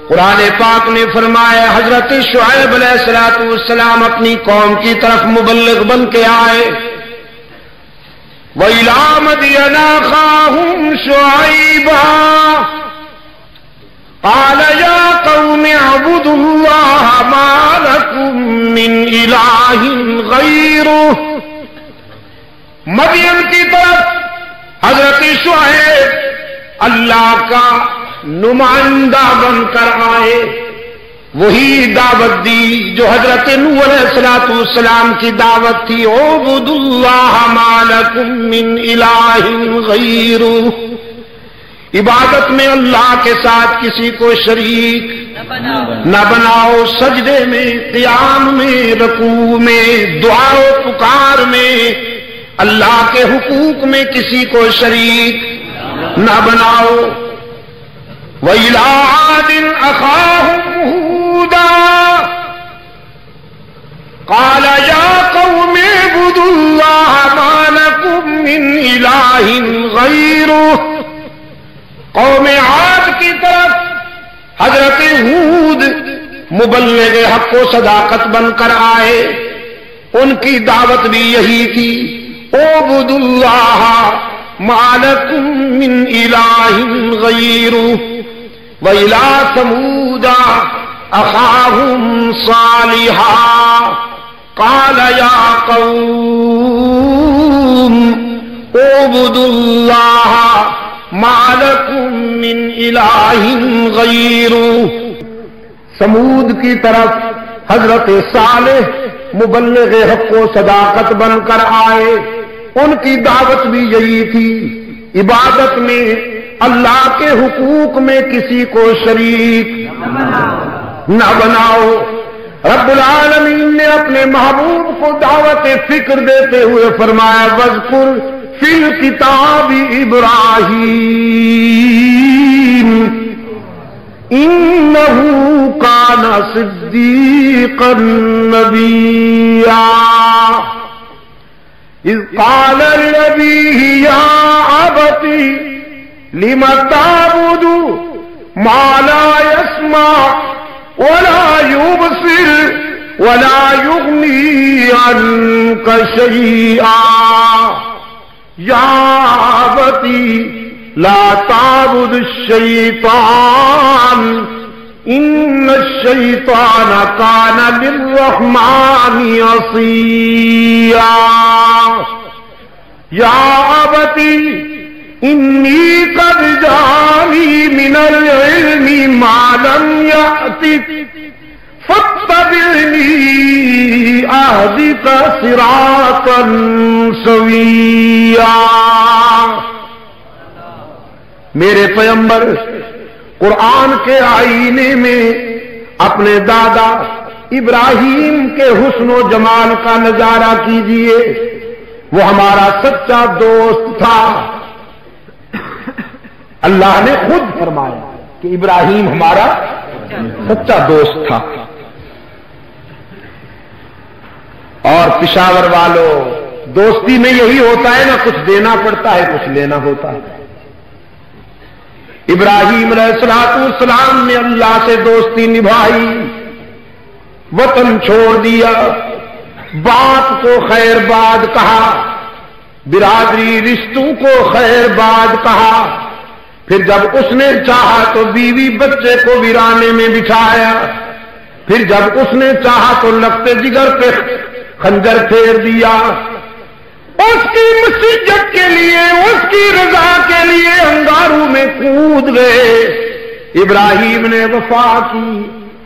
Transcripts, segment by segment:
قرآن پاک نے فرمایا حضرت شعیب علیہ السلام اپنی قوم کی طرف مبلغ بن کے آئے. وَإِلَىٰ مَدْيَنَ أَخَاهُمْ شُعَيْبًا قَالَ يَا قَوْمِ اعْبُدُوا اللَّهَ مَا لَكُم مِّنْ إِلَٰهٍ غَيْرُهُ. مدین کی طرف حضرت شعیب اللہ کا نمائندہ بن کر آئے. وہی دعوت دی جو حضرت نوح علیہ السلام کی دعوت تھی. اعبدوا اللہ ما لکم من الہ غیرہ. عبادت میں اللہ کے ساتھ کسی کو شریک نہ بناؤ. سجدے میں، قیام میں، رکوع میں، دعا و پکار میں اللہ کے حقوق میں کسی کو شریک نہ بناؤ. وَإِلَىٰ عَادٍ أَخَاهُمْ هُودًا قَالَ يَا قَوْمِ اعْبُدُوا اللَّهَ مَا لَكُم مِّنْ إِلَٰهٍ غَيْرُهُ. قوم عاد کی طرف حضرت ہود مبلغ حق و صداقت بن کر آئے. ان کی دعوت بھی یہی تھی. اعبدوا اللہ ما لکم من الہ غیرہ. وَإِلَىٰ ثَمُودَ أَخَاهُمْ صَالِحًا قَالَ يَا قَوْمِ اعْبُدُوا اللَّهَ مَا لَكُم مِّنْ إِلَٰهٍ غَيْرُهُ. سمود کی طرف حضرت صالح مبلغ حق و صداقت بن کر آئے. ان کی دعوت بھی یہی تھی. عبادت میں اللہ کے حقوق میں کسی کو شریک نہ بناؤ. رب العالمین نے اپنے محبوب کو دعوت فکر دیتے ہوئے فرمایا وَاذْكُرْ فِي الْكِتَابِ إِبْرَاهِيمَ إِنَّهُ كَانَ صِدِّيقًا نَبِيًّا. إِذْ قَالَ لِأَبِيهِ يَا أَبَتِ لِمَ تَعْبُدُ مَا لَا يَسْمَعُ وَلَا يُبْصِرُ وَلَا يُغْنِي عَنكَ شَيْئًا. يَا أَبَتِ لَا تَعْبُدِ الشَّيْطَانَ إِنَّ الشَّيْطَانَ كَانَ لِلرَّحْمَٰنِ عَصِيًّا. يَا أَبَتِ إِنِّي قَدْ جَاءَنِي مِنَ الْعِلْمِ مَا لَمْ يَأْتِكَ فَاتَّبِعْنِي أَهْدِكَ صِرَاطًا سَوِيًّا. میرے پیغمبر قرآن کے آئینے میں اپنے دادا ابراہیم کے حسن و جمال کا نظارہ کیجئے. وہ ہمارا سچا دوست تھا. اللہ نے خود فرمایا کہ ابراہیم ہمارا سچا دوست تھا. اور پشاور والوں، دوستی میں یہی ہوتا ہے نا، کچھ دینا پڑتا ہے کچھ لینا ہوتا ہے. ابراہیم علیہ السلام نے اللہ سے دوستی نبھائی، وطن چھوڑ دیا، باپ کو خیر باد کہا، برادری رشتوں کو خیر باد کہا. پھر جب اس نے چاہا تو بیوی بچے کو ویرانے میں بچھایا. پھر جب اس نے چاہا تو لگتے جگر پہ خنجر پھیر دیا. اس کی مسجد کے لیے، اس کی رضا کے لیے انگاروں میں کود گئے. ابراہیم نے وفا کی.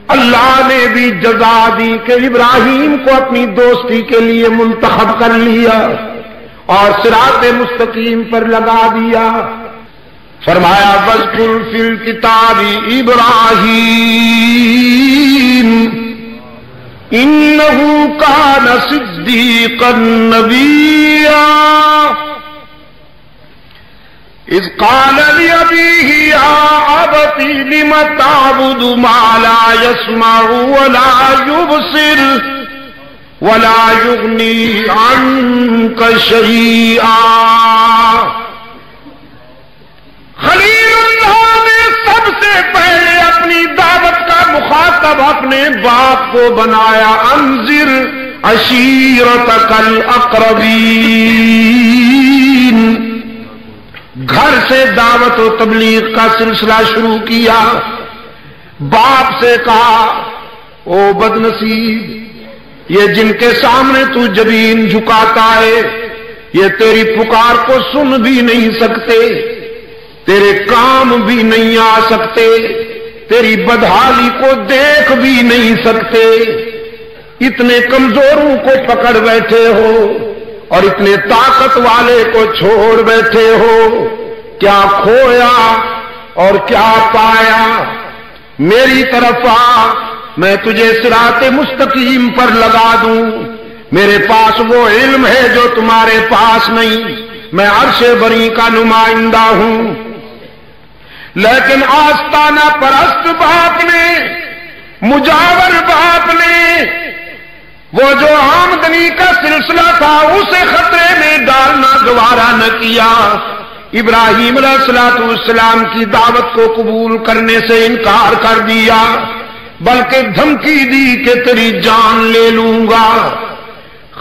اللہ نے بھی جزا دی کہ ابراہیم کو اپنی دوستی کے لیے منتخب کر لیا اور صراط مستقیم پر لگا دیا. فرمایا وَاذْكُرْ فِي الْكِتَابِ إِبْرَاهِيمَ إِنَّهُ كَانَ صِدِّيقًا نَبِيًّا. إِذْ قَالَ لِأَبِيهِ يَا أَبَتِ لِمَ تَعْبُدُ مَا لَا يَسْمَعُ وَلَا يُبْصِرُ وَلَا يُغْنِي عَنكَ شَيْئًا. خلیل اللہ نے سب سے پہلے اپنی دعوت تب اپنے باپ کو بنایا انذر عشیرتک الاقربین، گھر سے دعوت و تبلیغ کا سلسلہ شروع کیا. باپ سے کہا او بد نصیب، یہ جن کے سامنے تو جبین جھکاتا ہے یہ تیری پکار کو سن بھی نہیں سکتے، تیرے کام بھی نہیں آ سکتے، تیری بدحالی کو دیکھ بھی نہیں سکتے. اتنے کمزوروں کو پکڑ بیٹھے ہو اور اتنے طاقت والے کو چھوڑ بیٹھے ہو. کیا کھویا اور کیا پایا؟ میری طرف آ، میں تجھے صراط مستقیم پر لگا دوں. میرے پاس وہ علم ہے جو تمہارے پاس نہیں. میں عرش بری کا نمائندہ ہوں. لیکن آستانہ پرست باپ نے، مجاور باپ نے، وہ جو آمدنی کا سلسلہ تھا اسے خطرے میں ڈالنا گوارا نہ کیا. ابراہیم علیہ السلام کی دعوت کو قبول کرنے سے انکار کر دیا، بلکہ دھمکی دی کہ تیری جان لے لوں گا.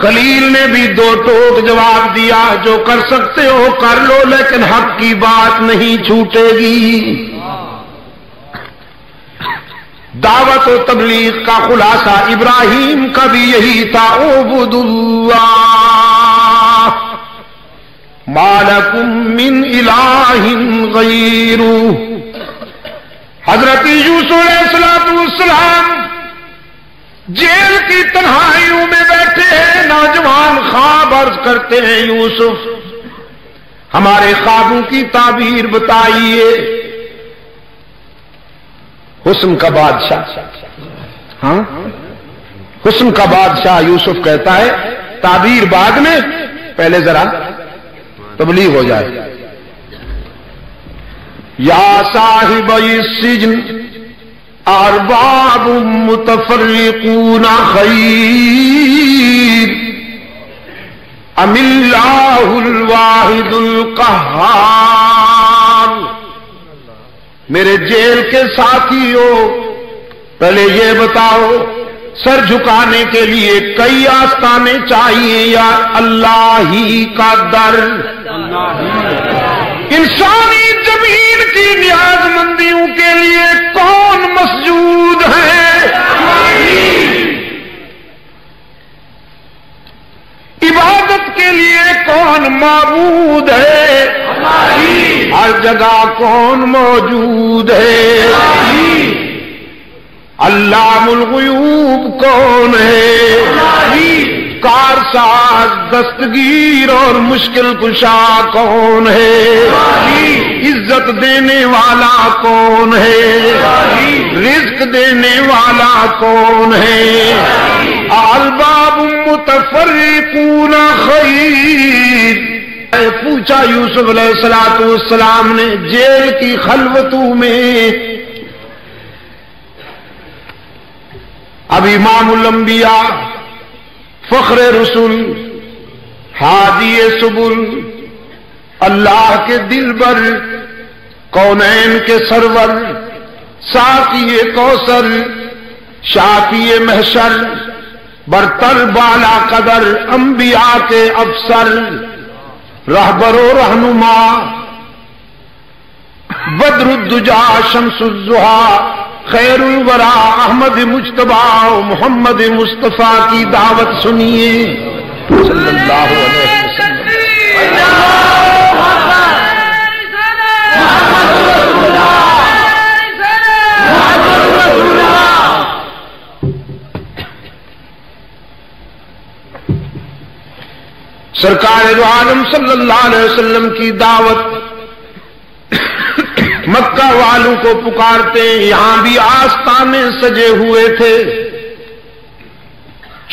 خلیل نے بھی دو ٹوک جواب دیا، جو کر سکتے ہو کر لو لیکن حق کی بات نہیں چھوٹے گی. دعوت و تبلیغ کا خلاصہ ابراہیم کا بھی یہی تھا، اعبدوا اللہ ما لکم من الہ غیرہ. حضرت یوسف علیہ السلام جیل کی تنہائیوں میں بیٹھے ہیں. نوجوان خواب عرض کرتے ہیں، یوسف ہمارے خوابوں کی تعبیر بتائیے. حسن کا بادشاہ، ہاں حسن کا بادشاہ یوسف کہتا ہے تعبیر بعد میں، پہلے ذرا تبلیغ ہو جائے. یا صاحب السجن ارباب متفرقون خیر ام اللہ الواحد القہار. میرے جیل کے ساتھیوں، پہلے یہ بتاؤ سر جھکانے کے لیے کئی آستانے چاہیے یا اللہ ہی کا در؟ انسانی زمین کی نیاز مندیوں کے لیے کون مسجود ہے؟ عبادت کے لیے کون معبود ہے؟ ہر جگہ کون موجود ہے؟ علام الغیوب کون ہے؟ کارساز، دستگیر اور مشکل کشا کون ہے؟ عزت دینے والا کون ہے؟ رزق دینے والا کون ہے؟ الباب متفرقون خیر. پوچھا یوسف علیہ السلام نے جیل کی خلوتوں میں. اب امام الانبیاء، فخر رسول، ہادی سبل، اللہ کے دلبر، کونین کے سرور، ساقی کوثر، شافی محشر، برتر بالا قدر، انبیاء کے افسر، رہبر و رہنما، بدر الدجا شمس الضحا، خیر الورا احمد مجتبی و محمد مصطفیٰ کی دعوت سنیے صلی اللہ علیہ وسلم. سرکار دو عالم صلی اللہ علیہ وسلم کی دعوت مکہ والوں کو پکارتے. یہاں بھی آستانے سجے ہوئے تھے.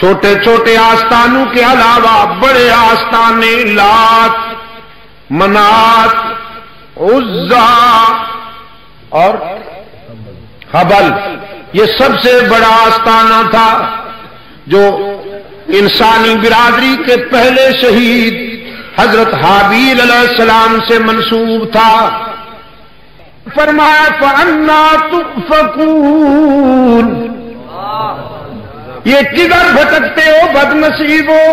چھوٹے چھوٹے آستانوں کے علاوہ بڑے آستانے لات، منات، عزا اور حبل. یہ سب سے بڑا آستانہ تھا جو انسانی برادری کے پہلے شہید حضرت حابیل علیہ السلام سے منسوب تھا. فرمایا فَأَنَّا تُؤْفَكُونَ. یہ کدھر بھٹکتے ہو بدنصیبو؟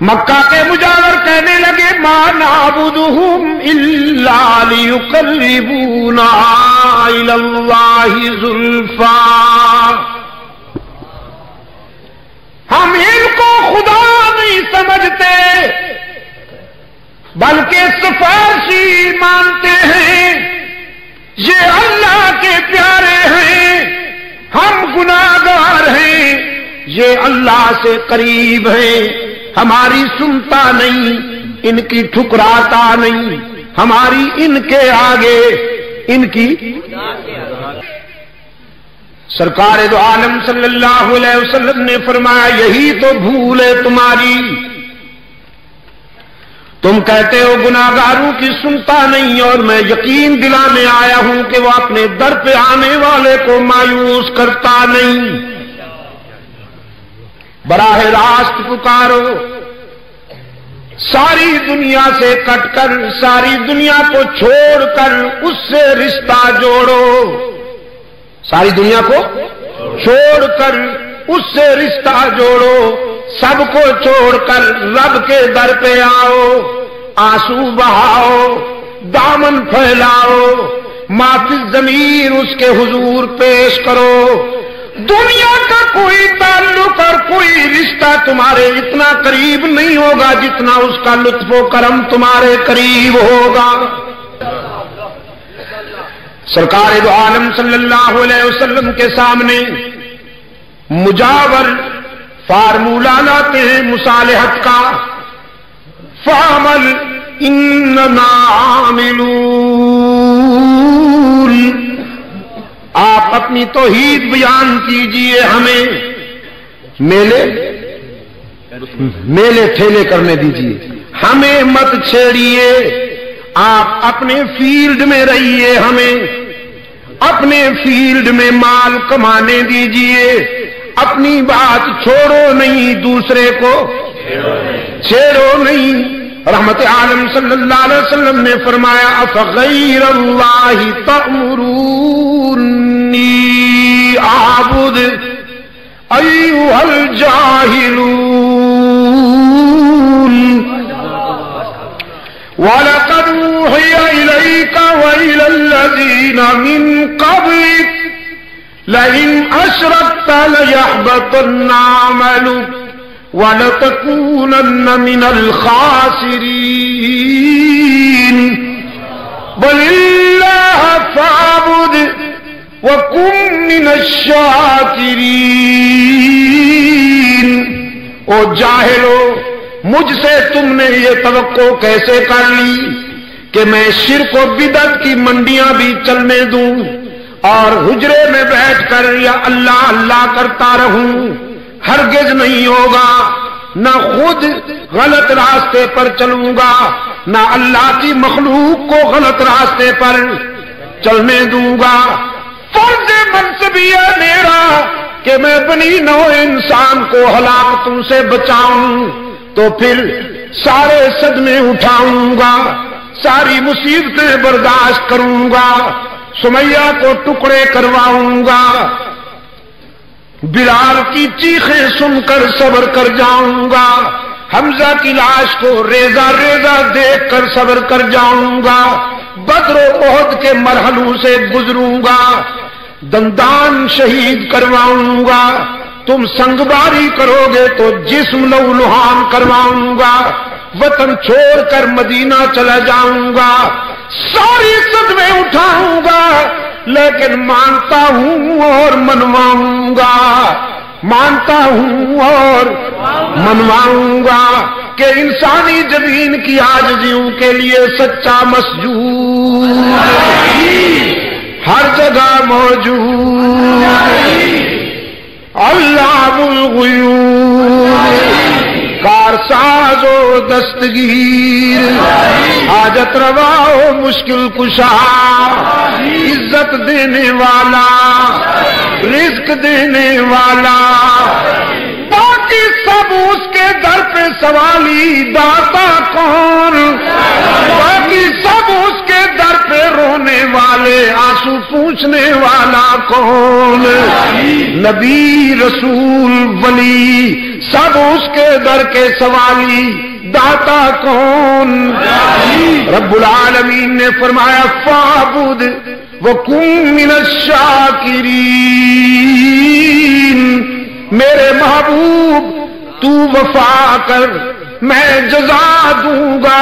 مکہ کے مجاور کہنے لگے ما نعبدہم الا لیقربونا الی اللہ زلفا، ہم ان کو خدا نہیں سمجھتے بلکہ سفارشی مانتے ہیں، یہ اللہ کے پیارے ہیں، ہم گناہگار ہیں، یہ اللہ سے قریب ہیں، ہماری سنتا نہیں، ان کی ٹھکراتا نہیں، ہماری ان کے آگے ان کی۔ سرکار دو عالم صلی اللہ علیہ وسلم نے فرمایا یہی تو بھول ہے تمہاری، تم کہتے ہو گناہگاروں کی سنتا نہیں، اور میں یقین دلانے آیا ہوں کہ وہ اپنے در پہ آنے والے کو مایوس کرتا نہیں۔ براہ راست پکارو، ساری دنیا سے کٹ کر، ساری دنیا کو چھوڑ کر اس سے رشتہ جوڑو، ساری دنیا کو چھوڑ کر اس سے رشتہ جوڑو، سب کو چھوڑ کر رب کے در پہ آؤ، آنسو بہاؤ، دامن پھیلاؤ، معافی ضمیر اس کے حضور پیش کرو۔ دنیا کا کوئی تعلق اور کوئی رشتہ تمہارے اتنا قریب نہیں ہوگا جتنا اس کا لطف و کرم تمہارے قریب ہوگا۔ سرکار دو عالم صلی اللہ علیہ وسلم کے سامنے مجاور فارمولہ لاتے ہیں مصالحت کا، فَعَمَلْ إِنَّمَا عَامِلُونَ، آپ اپنی توحید بیان کیجئے، ہمیں میلے ٹھیلے کرنے دیجئے، ہمیں مت چھیڑیے، آپ اپنے فیلڈ میں رہیے، ہمیں اپنے فیلڈ میں مال کمانے دیجئے، اپنی بات چھوڑو نہیں، دوسرے کو چھیڑو نہیں۔ رحمت عالم صلی اللہ علیہ وسلم نے فرمایا افغیر اللہ تأمرونی اعبد ایھا الجاہلون وَلَقَدْ أُوحِيَ إِلَيْكَ وَإِلَى الَّذِينَ مِنْ قَبْلِكَ لَئِنْ أَشْرَكْتَ لَيَحْبَطَنَّ عَمَلُكَ وَلَتَكُونَنَّ مِنَ الْخَاسِرِينَ بَلِ اللَّهَ فَاعْبُدْ وَكُن مِّنَ الشَّاكِرِينَ۔ او جاہلو، مجھ سے تم نے یہ توقع کیسے کر لی کہ میں شرک و بدعت کی منڈیاں بھی چلنے دوں اور حجرے میں بیٹھ کر یا اللہ اللہ کرتا رہوں؟ ہرگز نہیں ہوگا، نہ خود غلط راستے پر چلوں گا، نہ اللہ کی مخلوق کو غلط راستے پر چلنے دوں گا۔ فرض منصبی ہے میرا کہ میں بنی نوع انسان کو ہلاکتوں سے بچاؤں، تو پھر سارے صدمے اٹھاؤں گا، ساری مصیبتیں برداشت کروں گا، سمیہ کو ٹکڑے کرواؤں گا، بلال کی چیخیں سن کر صبر کر جاؤں گا، حمزہ کی لاش کو ریزہ ریزہ دیکھ کر صبر کر جاؤں گا، بدر و احد کے مرحلوں سے گزروں گا، دندان شہید کرواؤں گا، تم سنگباری کرو گے تو جسم لہو لہان کرواؤں گا، وطن چھوڑ کر مدینہ چلا جاؤں گا، ساری صدمے اٹھاؤں گا، لیکن مانتا ہوں اور منواؤں گا، مانتا ہوں اور منواؤں گا کہ انسانی جبین کی عاجزیوں کے لیے سچا مسجود ہر جگہ موجود، علام الغیوب، کارساز و دستگیر، حاجت روا و مشکل کشا، عزت دینے والا، رزق دینے والا، باقی سب اس کے در پہ سوالی، داتا کون؟ باقی سب اس کے در پہ رونے والے آنسو پوچھنے والا کون؟ نبی رسول ولی سب اس کے در کے سوالی، داتا کون؟ رب العالمین نے فرمایا فاعبد وکن من الشاکرین، میرے محبوب تو وفا کر میں جزا دوں گا۔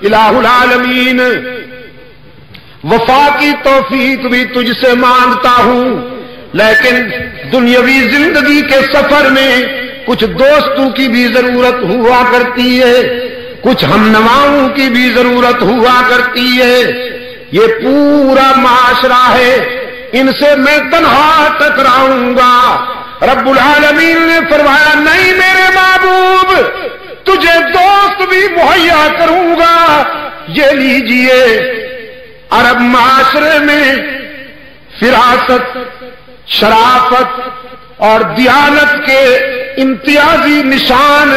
الہ العالمین وفا کی توفیق بھی تجھ سے مانگتا ہوں، لیکن دنیاوی زندگی کے سفر میں کچھ دوستوں کی بھی ضرورت ہوا کرتی ہے، کچھ ہم نواؤں کی بھی ضرورت ہوا کرتی ہے۔ یہ پورا معاشرہ ہے، ان سے میں تنہا ٹکراؤں گا۔ رب العالمین نے فرمایا نہیں میرے محبوب، تجھے دوست بھی مہیا کروں گا۔ یہ لیجئے، عرب معاشرے میں فراست، شرافت اور دیانت کے امتیازی نشان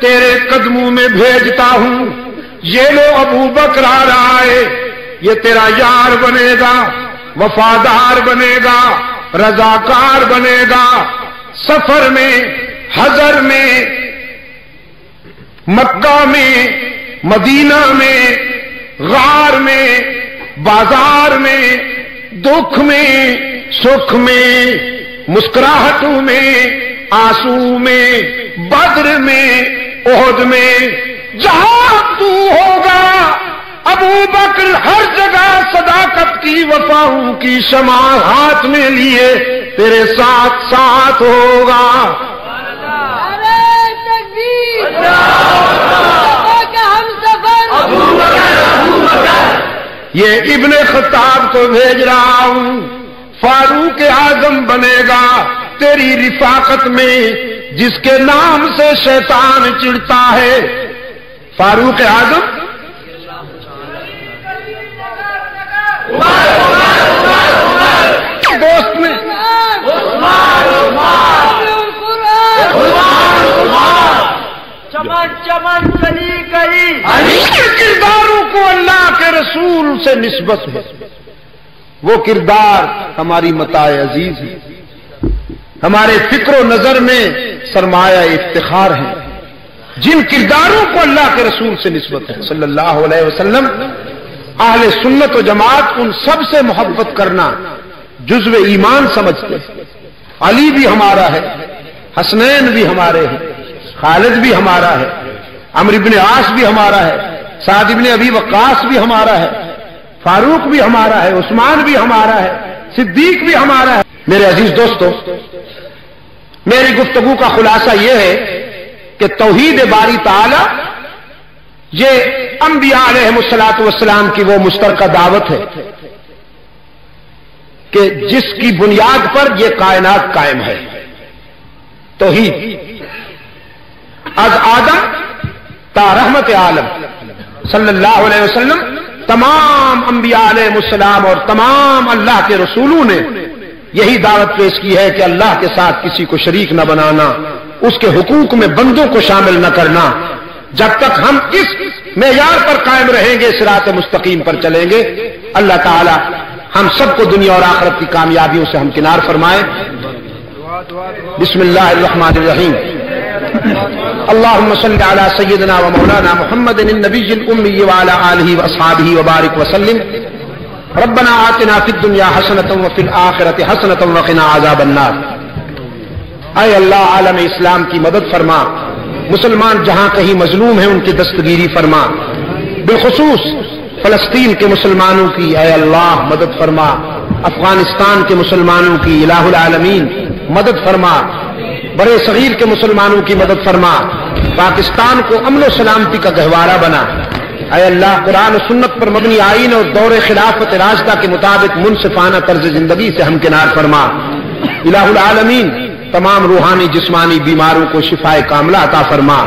تیرے قدموں میں بھیجتا ہوں۔ یہ لو ابو بکر آ رہا ہے، یہ تیرا یار بنے گا، وفادار بنے گا، رضاکار بنے گا۔ سفر میں، حضر میں، مکہ میں، مدینہ میں، غار میں، بازار میں، دکھ میں، سکھ میں، مسکراہٹوں میں، آنسو میں، بدر میں، احد میں، جہاں تو ہوگا ابو بکر ہر جگہ صداقت کی، وفاؤں کی شمع ہاتھ میں لیے تیرے ساتھ ساتھ ہوگا۔ یہ ابن خطاب کو بھیج رہا ہوں، فاروق اعظم بنے گا تیری رفاقت میں، جس کے نام سے شیطان چڑھتا ہے۔ فاروق اعظم دوست میں چمن چمن چلی گئی، کرداروں کو اللہ کے رسول سے نسبت ہے۔ وہ کردار ہماری متاع عزیز ہے، ہمارے فکر و نظر میں سرمایہ افتخار ہے۔ جن کرداروں کو اللہ کے رسول سے نسبت ہے صلی اللہ علیہ وسلم، اہل سنت و جماعت ان سب سے محبت کرنا جزو ایمان سمجھتے ہیں۔ علی بھی ہمارا ہے، حسنین بھی ہمارے ہیں، خالد بھی ہمارا ہے، عمرو بن عاص بھی ہمارا ہے، سعد بن ابی وقاص بھی ہمارا ہے، فاروق بھی ہمارا ہے، عثمان بھی ہمارا ہے، صدیق بھی ہمارا ہے۔ میرے عزیز دوستو، میری گفتگو کا خلاصہ یہ ہے کہ توحید باری تعالی یہ انبیاء علیہ الصلوۃ والسلام کی وہ مشترکہ دعوت ہے کہ جس کی بنیاد پر یہ کائنات قائم ہے۔ توحید از آدم تا رحمت عالم صلی اللہ علیہ وسلم، تمام انبیاء علیہ السلام اور تمام اللہ کے رسولوں نے یہی دعوت پیش کی ہے کہ اللہ کے ساتھ کسی کو شریک نہ بنانا، اس کے حقوق میں بندوں کو شامل نہ کرنا۔ جب تک ہم اس معیار پر قائم رہیں گے، صراط مستقیم پر چلیں گے۔ اللہ تعالی ہم سب کو دنیا اور آخرت کی کامیابیوں سے ہمکنار فرمائے۔ بسم اللہ الرحمن الرحیم۔ اللهم صل على سيدنا ومولانا محمد النبي الأمي وعلى آله وأصحابه وبارك وسلم۔ ربنا آتنا في الدنيا حسنة وفي الآخرة حسنة وقنا عذاب النار۔ اے اللہ عالم اسلام کی مدد فرما، مسلمان جہاں کہیں مظلوم ہیں ان کی دستگیری فرما، بالخصوص فلسطین کے مسلمانوں کی اے اللہ مدد فرما، افغانستان کے مسلمانوں کی الہ العالمین مدد فرما، بڑے صغیر کے مسلمانوں کی مدد فرما، پاکستان کو امن و سلامتی کا گہوارہ بنا۔ اے اللہ قرآن و سنت پر مبنی آئین اور دور خلافت راشدہ کے مطابق منصفانہ طرز زندگی سے ہمکنار فرما۔ الہ العالمین تمام روحانی جسمانی بیماروں کو شفائے کاملہ عطا فرما۔